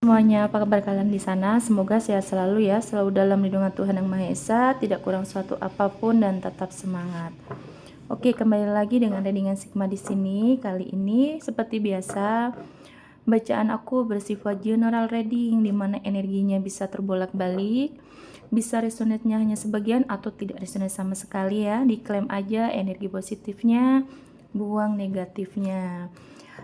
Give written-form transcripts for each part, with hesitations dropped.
semuanya, apa kabar kalian di sana? Semoga sehat selalu ya, selalu dalam lindungan Tuhan Yang Maha Esa, tidak kurang suatu apapun dan tetap semangat. Oke, kembali lagi dengan readingan Sigma di sini. Kali ini seperti biasa, bacaan aku bersifat general reading di mana energinya bisa terbolak-balik, bisa resonate-nya hanya sebagian atau tidak resonate sama sekali ya. Diklaim aja energi positifnya, buang negatifnya.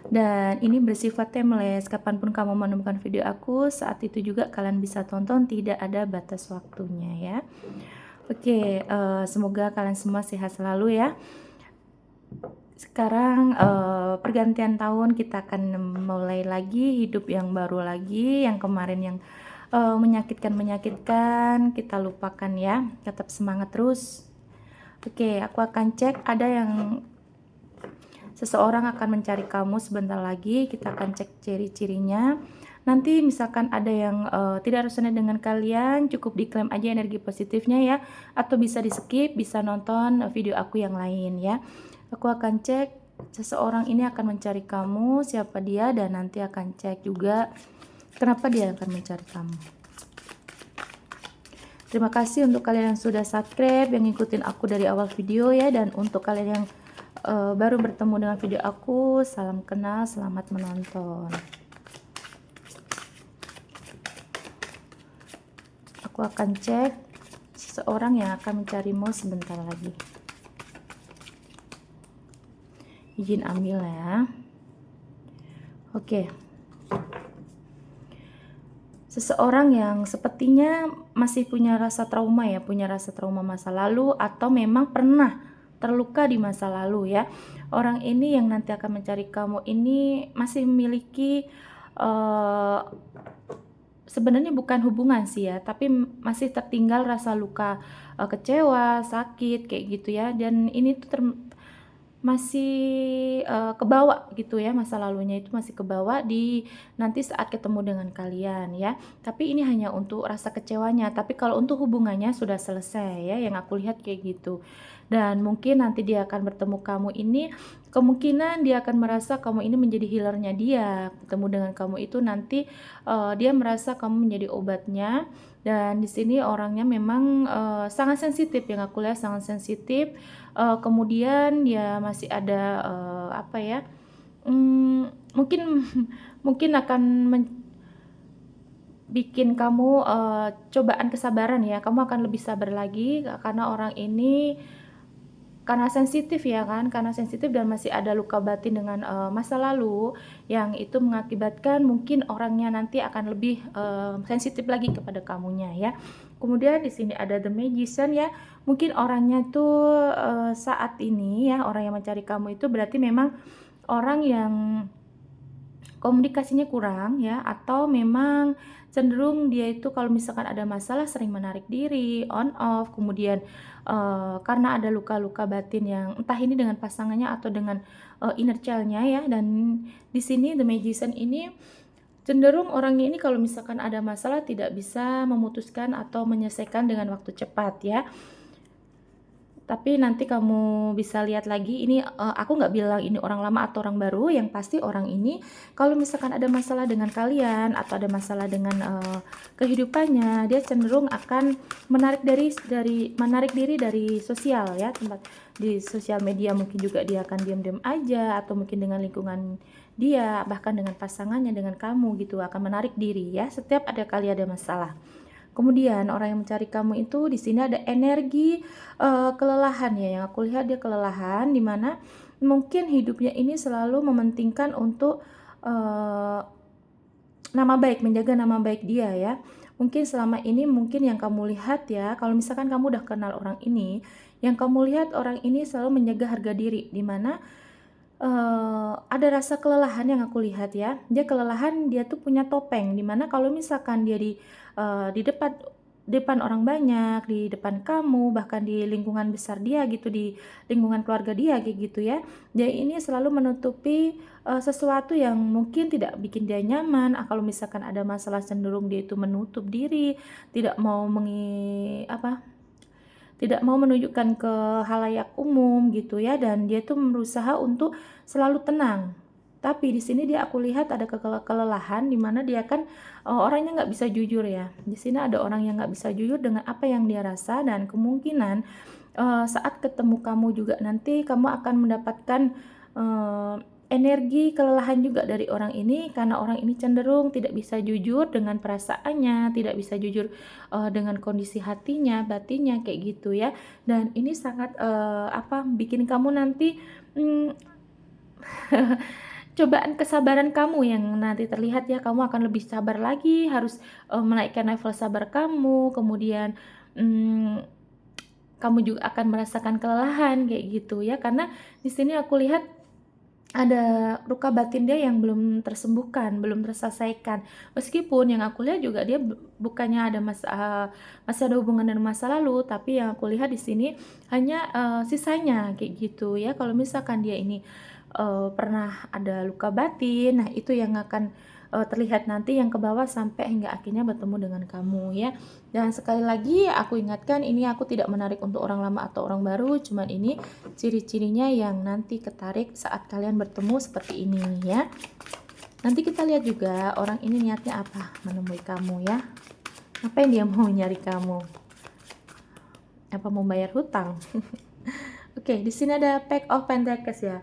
Dan ini bersifat timeless, kapanpun kamu menemukan video aku, saat itu juga kalian bisa tonton, tidak ada batas waktunya ya. Oke, semoga kalian semua sehat selalu ya. Sekarang pergantian tahun, kita akan mulai lagi hidup yang baru lagi, yang kemarin yang menyakitkan kita lupakan ya, tetap semangat terus. Oke, aku akan cek ada yang seseorang akan mencari kamu sebentar lagi. Kita akan cek ciri-cirinya. Nanti misalkan ada yang tidak resonate dengan kalian, cukup diklaim aja energi positifnya ya, atau bisa di skip, bisa nonton video aku yang lain ya. Aku akan cek seseorang ini akan mencari kamu, siapa dia, dan nanti akan cek juga kenapa dia akan mencari kamu. Terima kasih untuk kalian yang sudah subscribe, yang ngikutin aku dari awal video ya, dan untuk kalian yang baru bertemu dengan video aku, salam kenal, selamat menonton. Aku akan cek seseorang yang akan mencarimu sebentar lagi. Izin ambil ya. Oke. Seseorang yang sepertinya masih punya rasa trauma ya, punya rasa trauma masa lalu atau memang pernah terluka di masa lalu ya. Orang ini yang nanti akan mencari kamu ini masih memiliki sebenarnya bukan hubungan sih ya, tapi masih tertinggal rasa luka, kecewa, sakit kayak gitu ya. Dan ini tuh masih kebawa gitu ya, masa lalunya itu masih kebawa di nanti saat ketemu dengan kalian ya. Tapi ini hanya untuk rasa kecewanya, tapi kalau untuk hubungannya sudah selesai ya, yang aku lihat kayak gitu. Dan mungkin nanti dia akan bertemu kamu ini, kemungkinan dia akan merasa kamu ini menjadi healernya dia. Ketemu dengan kamu itu nanti dia merasa kamu menjadi obatnya. Dan di sini orangnya memang sangat sensitif, yang aku lihat sangat sensitif. Kemudian dia masih ada apa ya? Mungkin mungkin akan bikin kamu cobaan kesabaran ya. Kamu akan lebih sabar lagi karena orang ini karena sensitif ya kan, karena sensitif dan masih ada luka batin dengan masa lalu yang itu mengakibatkan mungkin orangnya nanti akan lebih sensitif lagi kepada kamunya ya. Kemudian di sini ada The Magician ya. Mungkin orangnya tuh saat ini ya, orang yang mencari kamu itu berarti memang orang yang komunikasinya kurang ya, atau memang cenderung dia itu kalau misalkan ada masalah sering menarik diri, on off, kemudian karena ada luka-luka batin yang entah ini dengan pasangannya atau dengan inner child-nya ya. Dan di sini The Magician ini cenderung orangnya ini kalau misalkan ada masalah tidak bisa memutuskan atau menyelesaikan dengan waktu cepat ya. Tapi nanti kamu bisa lihat lagi, ini aku nggak bilang ini orang lama atau orang baru, yang pasti orang ini kalau misalkan ada masalah dengan kalian atau ada masalah dengan kehidupannya, dia cenderung akan menarik diri dari sosial ya, tempat di sosial media. Mungkin juga dia akan diam-diam aja, atau mungkin dengan lingkungan dia, bahkan dengan pasangannya, dengan kamu gitu, akan menarik diri ya setiap ada kali ada masalah. Kemudian orang yang mencari kamu itu di sini ada energi kelelahan ya, yang aku lihat dia kelelahan, dimana mungkin hidupnya ini selalu mementingkan untuk nama baik, menjaga nama baik dia ya. Mungkin selama ini mungkin yang kamu lihat ya, kalau misalkan kamu udah kenal orang ini, yang kamu lihat orang ini selalu menjaga harga diri, dimana ada rasa kelelahan yang aku lihat ya. Dia kelelahan, dia tuh punya topeng, dimana kalau misalkan dia di depan orang banyak, di depan kamu, bahkan di lingkungan besar dia gitu, di lingkungan keluarga dia kayak gitu ya, dia ini selalu menutupi sesuatu yang mungkin tidak bikin dia nyaman. Kalau misalkan ada masalah cenderung dia itu menutup diri, tidak mau tidak mau menunjukkan ke halayak umum gitu ya. Dan dia tuh berusaha untuk selalu tenang, Tapi di sini dia aku lihat ada kelelahan di mana dia kan orangnya nggak bisa jujur ya. Di sini ada orang yang nggak bisa jujur dengan apa yang dia rasa, dan kemungkinan saat ketemu kamu juga nanti kamu akan mendapatkan eh, energi kelelahan juga dari orang ini, karena orang ini cenderung tidak bisa jujur dengan perasaannya, tidak bisa jujur dengan kondisi hatinya, batinnya kayak gitu ya. Dan ini sangat bikin kamu nanti mm, cobaan kesabaran kamu yang nanti terlihat ya, kamu akan lebih sabar lagi, harus menaikkan level sabar kamu, kemudian mm, kamu juga akan merasakan kelelahan kayak gitu ya, karena di sini aku lihat ada luka batin dia yang belum tersembuhkan, belum terselesaikan. Meskipun yang aku lihat juga dia bukannya ada masih ada hubungan dengan masa lalu, tapi yang aku lihat di sini hanya sisanya kayak gitu ya. Kalau misalkan dia ini pernah ada luka batin, nah itu yang akan terlihat nanti yang ke bawah sampai hingga akhirnya bertemu dengan kamu ya. Dan sekali lagi aku ingatkan, ini aku tidak menarik untuk orang lama atau orang baru, cuman ini ciri-cirinya yang nanti ketarik saat kalian bertemu seperti ini ya. Nanti kita lihat juga orang ini niatnya apa menemui kamu ya. Apa yang dia mau nyari kamu? Apa mau bayar hutang? Oke, di sini ada Pack of Pentacles ya,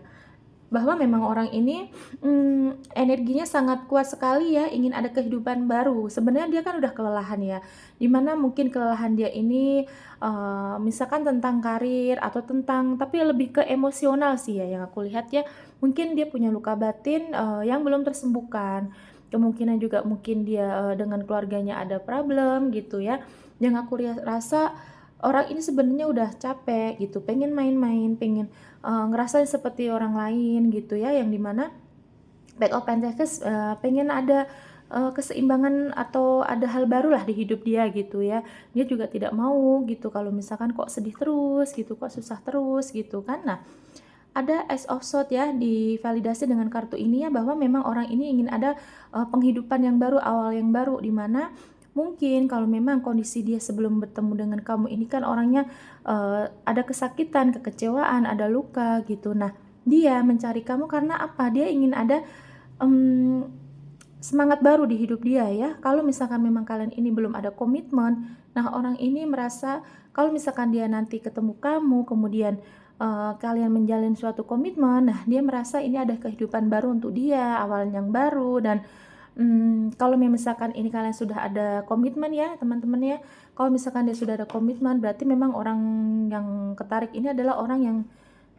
bahwa memang orang ini energinya sangat kuat sekali ya, ingin ada kehidupan baru. Sebenarnya dia kan udah kelelahan ya, dimana mungkin kelelahan dia ini misalkan tentang karir atau tentang, tapi lebih ke emosional sih ya yang aku lihat ya. Mungkin dia punya luka batin yang belum tersembuhkan, kemungkinan juga mungkin dia dengan keluarganya ada problem gitu ya. Yang aku rasa orang ini sebenarnya udah capek gitu, pengen main-main, pengen ngerasain seperti orang lain gitu ya, yang dimana Back of Pentacles pengen ada keseimbangan atau ada hal baru lah di hidup dia gitu ya. Dia juga tidak mau gitu kalau misalkan kok sedih terus gitu, kok susah terus gitu kan. Nah, ada Ace of Swords ya, divalidasi dengan kartu ini ya, bahwa memang orang ini ingin ada penghidupan yang baru, awal yang baru, dimana mungkin kalau memang kondisi dia sebelum bertemu dengan kamu ini kan orangnya ada kesakitan, kekecewaan, ada luka gitu. Nah, dia mencari kamu karena apa? Dia ingin ada semangat baru di hidup dia ya. Kalau misalkan memang kalian ini belum ada komitmen, nah orang ini merasa kalau misalkan dia nanti ketemu kamu, kemudian kalian menjalin suatu komitmen, nah dia merasa ini ada kehidupan baru untuk dia, awal yang baru. Dan kalau misalkan ini kalian sudah ada komitmen ya teman-teman ya, kalau misalkan dia sudah ada komitmen, berarti memang orang yang ketarik ini adalah orang yang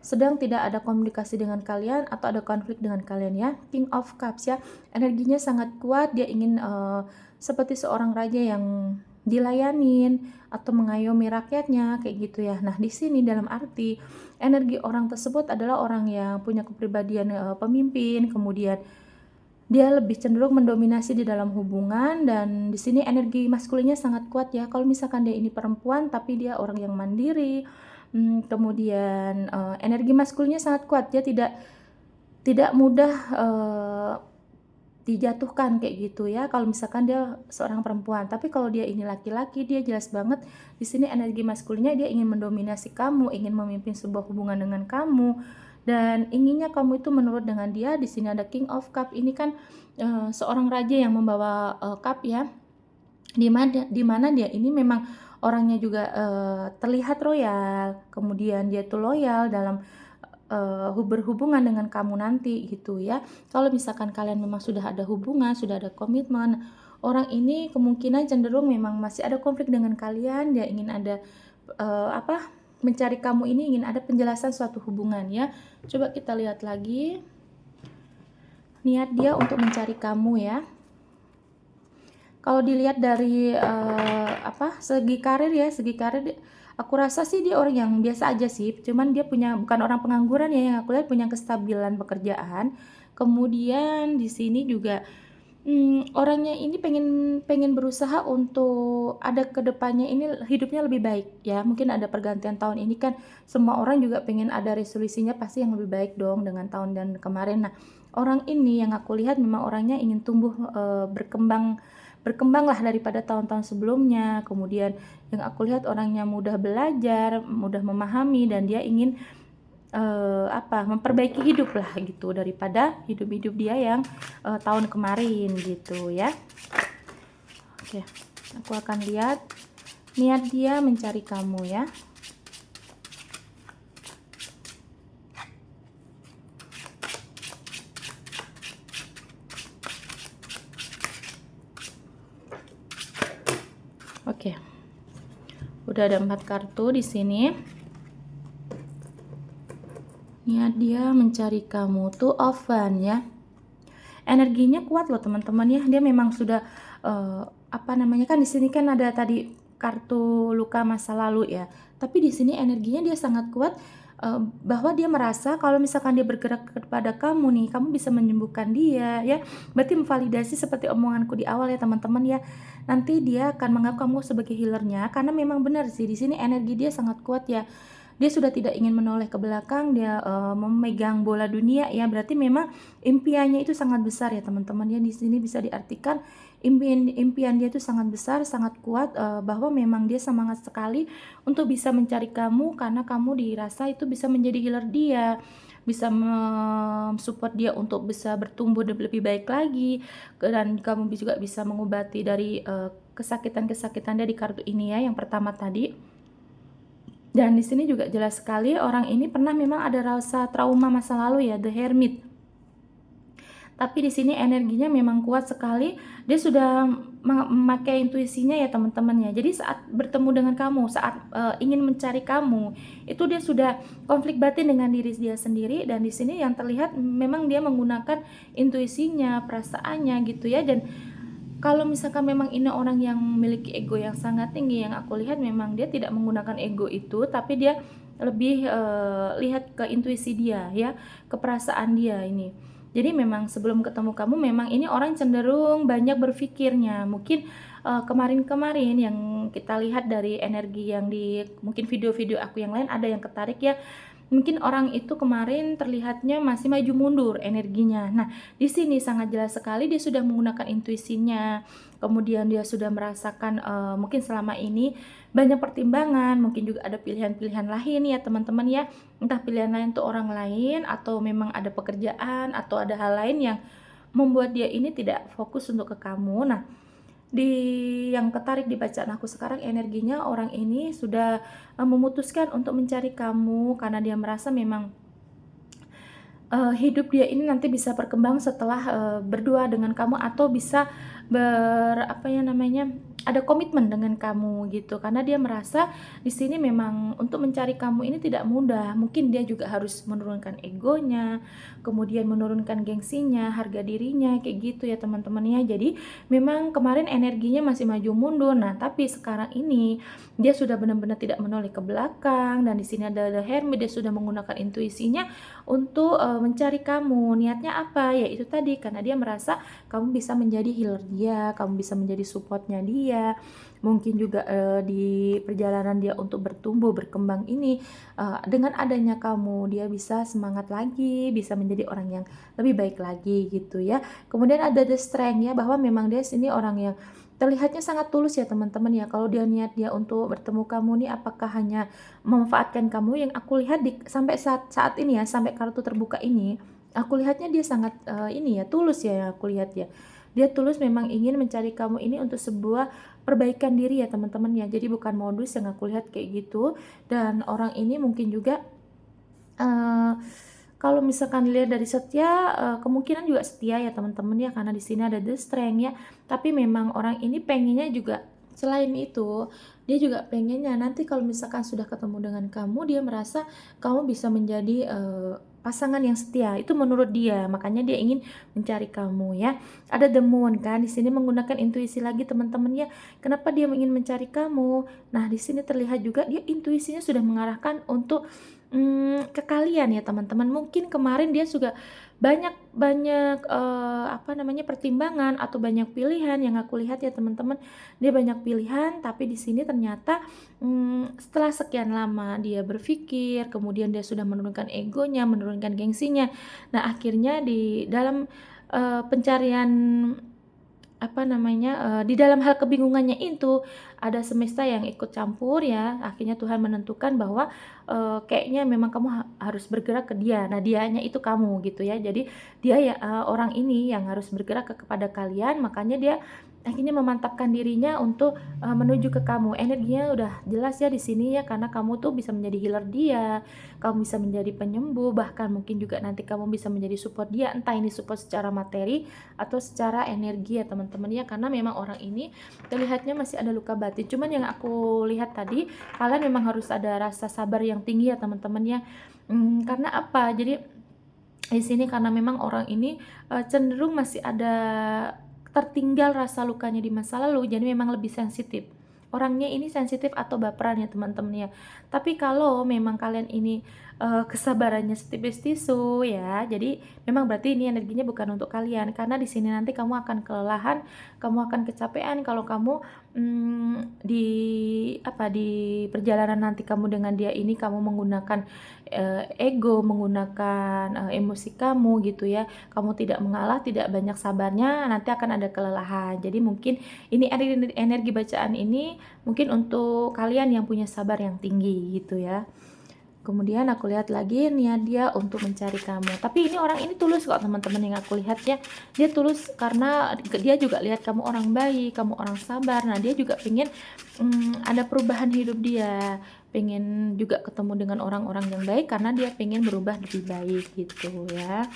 sedang tidak ada komunikasi dengan kalian atau ada konflik dengan kalian ya. King of Cups ya, energinya sangat kuat, dia ingin seperti seorang raja yang dilayanin atau mengayomi rakyatnya kayak gitu ya. Nah, di sini dalam arti energi orang tersebut adalah orang yang punya kepribadian pemimpin, kemudian dia lebih cenderung mendominasi di dalam hubungan, dan di sini energi maskulinnya sangat kuat ya. Kalau misalkan dia ini perempuan tapi dia orang yang mandiri, kemudian energi maskulinnya sangat kuat, dia tidak mudah dijatuhkan kayak gitu ya kalau misalkan dia seorang perempuan. Tapi kalau dia ini laki-laki, dia jelas banget di sini energi maskulinnya, dia ingin mendominasi kamu, ingin memimpin sebuah hubungan dengan kamu, dan inginnya kamu itu menurut dengan dia. Di sini ada King of Cup, ini kan seorang raja yang membawa cup ya, dimana dia ini memang orangnya juga terlihat royal, kemudian dia tuh loyal dalam berhubungan dengan kamu nanti gitu ya. Kalau misalkan kalian memang sudah ada hubungan, sudah ada komitmen, orang ini kemungkinan cenderung memang masih ada konflik dengan kalian. Dia ingin ada mencari kamu ini, ingin ada penjelasan suatu hubungan ya. Coba kita lihat lagi niat dia untuk mencari kamu ya. Kalau dilihat dari segi karir ya, aku rasa sih dia orang yang biasa aja sih, cuman dia bukan orang pengangguran ya, yang aku lihat punya kestabilan pekerjaan. Kemudian di sini juga orangnya ini pengen berusaha untuk ada kedepannya ini hidupnya lebih baik ya. Mungkin ada pergantian tahun ini kan, semua orang juga pengen ada resolusinya pasti yang lebih baik dong dengan tahun dan kemarin. Nah, orang ini yang aku lihat memang orangnya ingin tumbuh berkembang lah daripada tahun-tahun sebelumnya. Kemudian yang aku lihat orangnya mudah belajar, mudah memahami, dan dia ingin memperbaiki hidup lah gitu daripada hidup-hidup dia yang tahun kemarin gitu ya. Oke, aku akan lihat niat dia mencari kamu ya. Oke, udah ada 4 kartu di sini. Niat dia mencari kamu tuh oven ya. Energinya kuat loh teman-teman ya. Dia memang sudah kan di sini kan ada tadi kartu luka masa lalu ya. Tapi di sini energinya dia sangat kuat, bahwa dia merasa kalau misalkan dia bergerak kepada kamu nih, kamu bisa menyembuhkan dia ya. Berarti memvalidasi seperti omonganku di awal ya teman-teman ya. Nanti dia akan menganggap kamu sebagai healernya karena memang benar sih di sini energi dia sangat kuat ya. Dia sudah tidak ingin menoleh ke belakang, dia memegang bola dunia ya. Berarti memang impiannya itu sangat besar ya teman-teman ya. Di sini bisa diartikan impian dia itu sangat besar, sangat kuat, bahwa memang dia semangat sekali untuk bisa mencari kamu karena kamu dirasa itu bisa menjadi healer dia, bisa support dia untuk bisa bertumbuh lebih baik lagi, dan kamu juga bisa mengobati dari kesakitan-kesakitan dia di kartu ini ya, yang pertama tadi. Dan di sini juga jelas sekali orang ini pernah memang ada rasa trauma masa lalu ya, The Hermit. Tapi di sini energinya memang kuat sekali. Dia sudah memakai intuisinya ya teman-teman ya. Jadi saat bertemu dengan kamu, saat ingin mencari kamu, itu dia sudah konflik batin dengan diri dia sendiri. Dan di sini yang terlihat memang dia menggunakan intuisinya, perasaannya gitu ya. Dan kalau misalkan memang ini orang yang memiliki ego yang sangat tinggi, yang aku lihat memang dia tidak menggunakan ego itu, tapi dia lebih lihat ke intuisi dia ya, ke perasaan dia ini. Jadi memang sebelum ketemu kamu memang ini orang cenderung banyak berpikirnya. Mungkin kemarin-kemarin yang kita lihat dari energi yang di mungkin video-video aku yang lain ada yang ketarik ya. Mungkin orang itu kemarin terlihatnya masih maju mundur energinya. Nah, di sini sangat jelas sekali dia sudah menggunakan intuisinya. Kemudian dia sudah merasakan mungkin selama ini banyak pertimbangan, mungkin juga ada pilihan-pilihan lain ya teman-teman ya. Entah pilihan lain untuk orang lain atau memang ada pekerjaan atau ada hal lain yang membuat dia ini tidak fokus untuk ke kamu. Nah, di yang ketarik di bacaan aku sekarang energinya orang ini sudah memutuskan untuk mencari kamu karena dia merasa memang hidup dia ini nanti bisa berkembang setelah berdua dengan kamu atau bisa ada komitmen dengan kamu gitu. Karena dia merasa di sini memang untuk mencari kamu ini tidak mudah. Mungkin dia juga harus menurunkan egonya, kemudian menurunkan gengsinya, harga dirinya kayak gitu ya teman-teman ya. Jadi memang kemarin energinya masih maju mundur. Nah, tapi sekarang ini dia sudah benar-benar tidak menoleh ke belakang dan di sini ada The Hermit, dia sudah menggunakan intuisinya untuk mencari kamu. Niatnya apa? Ya itu tadi, karena dia merasa kamu bisa menjadi healer dia, kamu bisa menjadi supportnya dia. Mungkin juga di perjalanan dia untuk bertumbuh, berkembang ini, dengan adanya kamu, dia bisa semangat lagi, bisa menjadi orang yang lebih baik lagi gitu ya. Kemudian ada the strength ya, bahwa memang dia sini orang yang terlihatnya sangat tulus ya teman-teman ya. Kalau dia niat dia untuk bertemu kamu nih, apakah hanya memanfaatkan kamu? Yang aku lihat sampai saat ini ya, sampai kartu terbuka ini, aku lihatnya dia sangat ini ya, tulus ya yang aku lihat ya. Dia tulus memang ingin mencari kamu ini untuk sebuah perbaikan diri ya teman-teman ya. Jadi bukan modus yang aku lihat kayak gitu. Dan orang ini mungkin juga kalau misalkan dilihat dari setia, kemungkinan juga setia ya teman-teman ya, karena di sini ada the strength ya. Tapi memang orang ini pengennya juga selain itu, dia juga pengennya nanti kalau misalkan sudah ketemu dengan kamu, dia merasa kamu bisa menjadi pasangan yang setia. Itu menurut dia, makanya dia ingin mencari kamu ya. Ada the moon kan, di sini menggunakan intuisi lagi teman-teman ya. Kenapa dia ingin mencari kamu? Nah, di sini terlihat juga dia intuisinya sudah mengarahkan untuk ke kalian ya teman-teman. Mungkin kemarin dia juga banyak banyak pertimbangan atau banyak pilihan yang aku lihat ya teman-teman. Dia banyak pilihan, tapi di sini ternyata setelah sekian lama dia berpikir, kemudian dia sudah menurunkan egonya, menurunkan gengsinya. Nah, akhirnya di dalam pencarian apa namanya, di dalam hal kebingungannya itu, ada semesta yang ikut campur ya, akhirnya Tuhan menentukan bahwa, kayaknya memang kamu harus bergerak ke dia. Nah, dianya itu kamu gitu ya. Jadi dia ya, orang ini yang harus bergerak kepada kalian, makanya dia akhirnya memantapkan dirinya untuk, menuju ke kamu. Energinya udah jelas ya di sini ya, karena kamu tuh bisa menjadi healer dia, kamu bisa menjadi penyembuh, bahkan mungkin juga nanti kamu bisa menjadi support dia, entah ini support secara materi atau secara energi ya teman-teman ya, karena memang orang ini terlihatnya masih ada luka batin. Cuman yang aku lihat tadi, kalian memang harus ada rasa sabar yang tinggi ya teman-teman ya. Karena apa? Jadi di sini karena memang orang ini, cenderung masih ada tertinggal rasa lukanya di masa lalu, jadi memang lebih sensitif. Orangnya ini sensitif atau baperan ya teman-teman ya. Tapi kalau memang kalian ini, kesabarannya setipis tisu ya, jadi memang berarti ini energinya bukan untuk kalian, karena di sini nanti kamu akan kelelahan, kamu akan kecapean kalau kamu, di di perjalanan nanti kamu dengan dia ini kamu menggunakan, ego, menggunakan, emosi kamu gitu ya, kamu tidak mengalah, tidak banyak sabarnya, nanti akan ada kelelahan. Jadi mungkin ini energi bacaan ini mungkin untuk kalian yang punya sabar yang tinggi gitu ya. Kemudian aku lihat lagi niat dia untuk mencari kamu. Tapi ini orang ini tulus kok teman-teman yang aku lihat ya. Dia tulus karena dia juga lihat kamu orang baik, kamu orang sabar. Nah, dia juga pengen ada perubahan hidup dia. Pengen juga ketemu dengan orang-orang yang baik karena dia pengen berubah lebih baik gitu ya.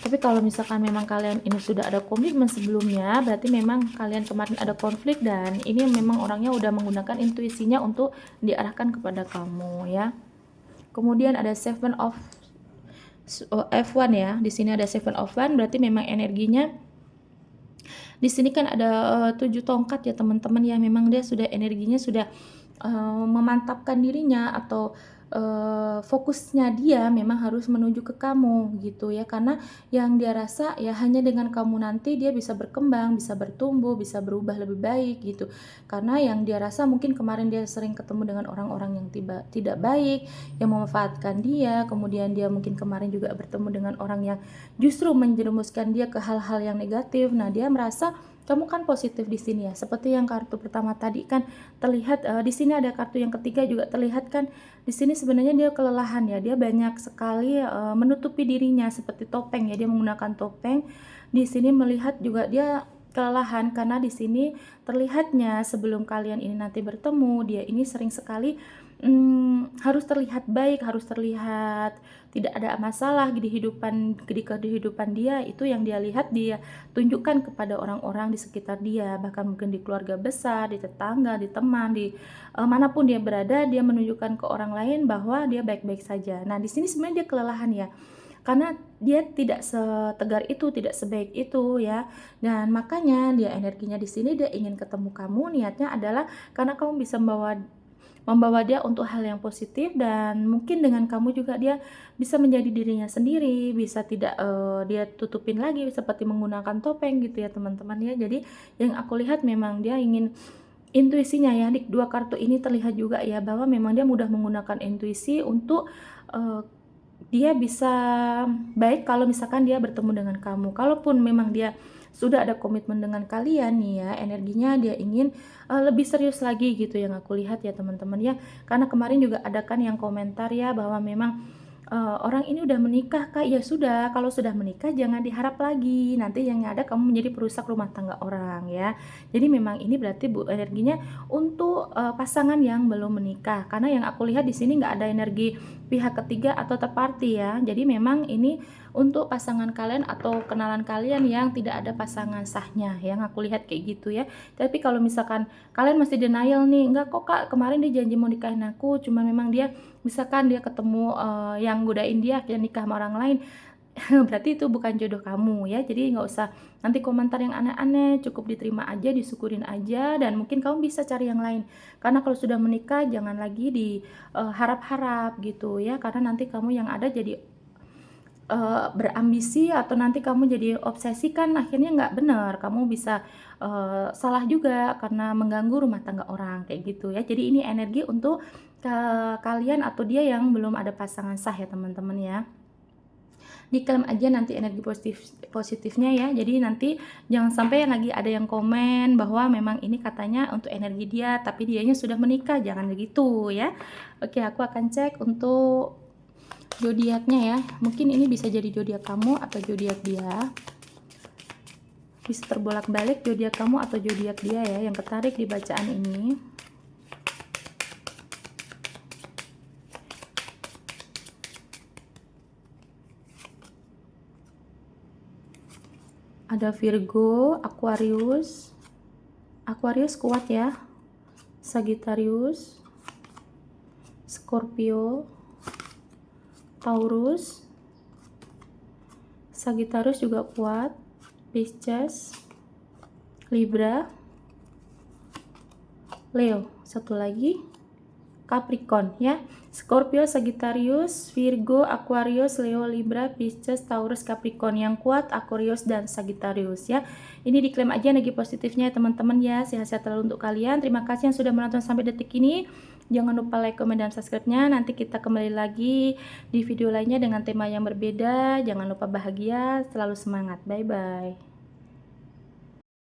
Tapi kalau misalkan memang kalian ini sudah ada komitmen sebelumnya, berarti memang kalian kemarin ada konflik dan ini memang orangnya udah menggunakan intuisinya untuk diarahkan kepada kamu ya. Kemudian ada Seven of F1 ya. Di sini ada Seven of One, berarti memang energinya di sini kan ada 7 tongkat ya teman-teman ya. Memang dia sudah energinya sudah memantapkan dirinya atau fokusnya dia memang harus menuju ke kamu gitu ya, karena yang dia rasa ya hanya dengan kamu nanti dia bisa berkembang, bisa bertumbuh, bisa berubah lebih baik gitu, karena yang dia rasa mungkin kemarin dia sering ketemu dengan orang-orang yang tidak baik yang memanfaatkan dia, kemudian dia mungkin kemarin juga bertemu dengan orang yang justru menjerumuskan dia ke hal-hal yang negatif. Nah, dia merasa kamu kan positif di sini ya, seperti yang kartu pertama tadi kan terlihat, di sini ada kartu yang ketiga juga terlihat kan, di sini sebenarnya dia kelelahan ya, dia banyak sekali menutupi dirinya seperti topeng ya, dia menggunakan topeng. Di sini melihat juga dia kelelahan karena di sini terlihatnya sebelum kalian ini nanti bertemu, dia ini sering sekali harus terlihat baik, harus terlihat tidak ada masalah di kehidupan dia, itu yang dia lihat, dia tunjukkan kepada orang-orang di sekitar dia, bahkan mungkin di keluarga besar, di tetangga, di teman, di manapun dia berada, dia menunjukkan ke orang lain bahwa dia baik-baik saja. Nah, di sini sebenarnya dia kelelahan ya, karena dia tidak setegar itu, tidak sebaik itu ya. Dan makanya dia energinya di sini dia ingin ketemu kamu, niatnya adalah karena kamu bisa membawa dia untuk hal yang positif, dan mungkin dengan kamu juga dia bisa menjadi dirinya sendiri, bisa tidak dia tutupin lagi seperti menggunakan topeng gitu ya teman-teman ya. Jadi yang aku lihat memang dia ingin intuisinya ya, di dua kartu ini terlihat juga ya bahwa memang dia mudah menggunakan intuisi untuk dia bisa baik kalau misalkan dia bertemu dengan kamu. Kalaupun memang dia sudah ada komitmen dengan kalian nih ya, energinya dia ingin lebih serius lagi gitu yang aku lihat ya teman-teman ya. Karena kemarin juga ada kan yang komentar ya bahwa memang orang ini udah menikah Kak. Ya sudah, kalau sudah menikah jangan diharap lagi, nanti yang ada kamu menjadi perusak rumah tangga orang ya. Jadi memang ini berarti Bu energinya untuk pasangan yang belum menikah, karena yang aku lihat di sini nggak ada energi pihak ketiga atau third party ya. Jadi memang ini untuk pasangan kalian atau kenalan kalian yang tidak ada pasangan sahnya, yang aku lihat kayak gitu ya. Tapi kalau misalkan kalian masih denial nih, enggak kok Kak, kemarin dia janji mau nikahin aku, cuma memang dia misalkan dia ketemu yang godain dia akhirnya nikah sama orang lain, berarti itu bukan jodoh kamu ya. Jadi nggak usah nanti komentar yang aneh-aneh, cukup diterima aja, disyukurin aja, dan mungkin kamu bisa cari yang lain. Karena kalau sudah menikah jangan lagi diharap-harap gitu ya, karena nanti kamu yang ada jadi berambisi atau nanti kamu jadi obsesi, kan akhirnya nggak benar, kamu bisa salah juga karena mengganggu rumah tangga orang kayak gitu ya. Jadi ini energi untuk kalian atau dia yang belum ada pasangan sah ya teman-teman ya. diklaim aja nanti energi positifnya ya. Jadi nanti jangan sampai lagi ada yang komen bahwa memang ini katanya untuk energi dia, tapi dianya sudah menikah, jangan begitu ya. Oke, aku akan cek untuk zodiaknya ya. Mungkin ini bisa jadi zodiak kamu atau zodiak dia. Bisa terbolak-balik zodiak kamu atau zodiak dia ya yang ketarik di bacaan ini. Ada Virgo, Aquarius. Aquarius kuat ya. Sagittarius, Scorpio, Taurus. Sagittarius juga kuat. Pisces, Libra, Leo. Satu lagi Capricorn ya. Scorpio, Sagittarius, Virgo, Aquarius, Leo, Libra, Pisces, Taurus, Capricorn. Yang kuat Aquarius dan Sagittarius ya. Ini diklaim aja energi positifnya ya teman-teman ya. Sehat-sehat selalu untuk kalian. Terima kasih yang sudah menonton sampai detik ini. Jangan lupa like, komen, dan subscribe-nya. Nanti kita kembali lagi di video lainnya dengan tema yang berbeda. Jangan lupa bahagia, selalu semangat. Bye-bye.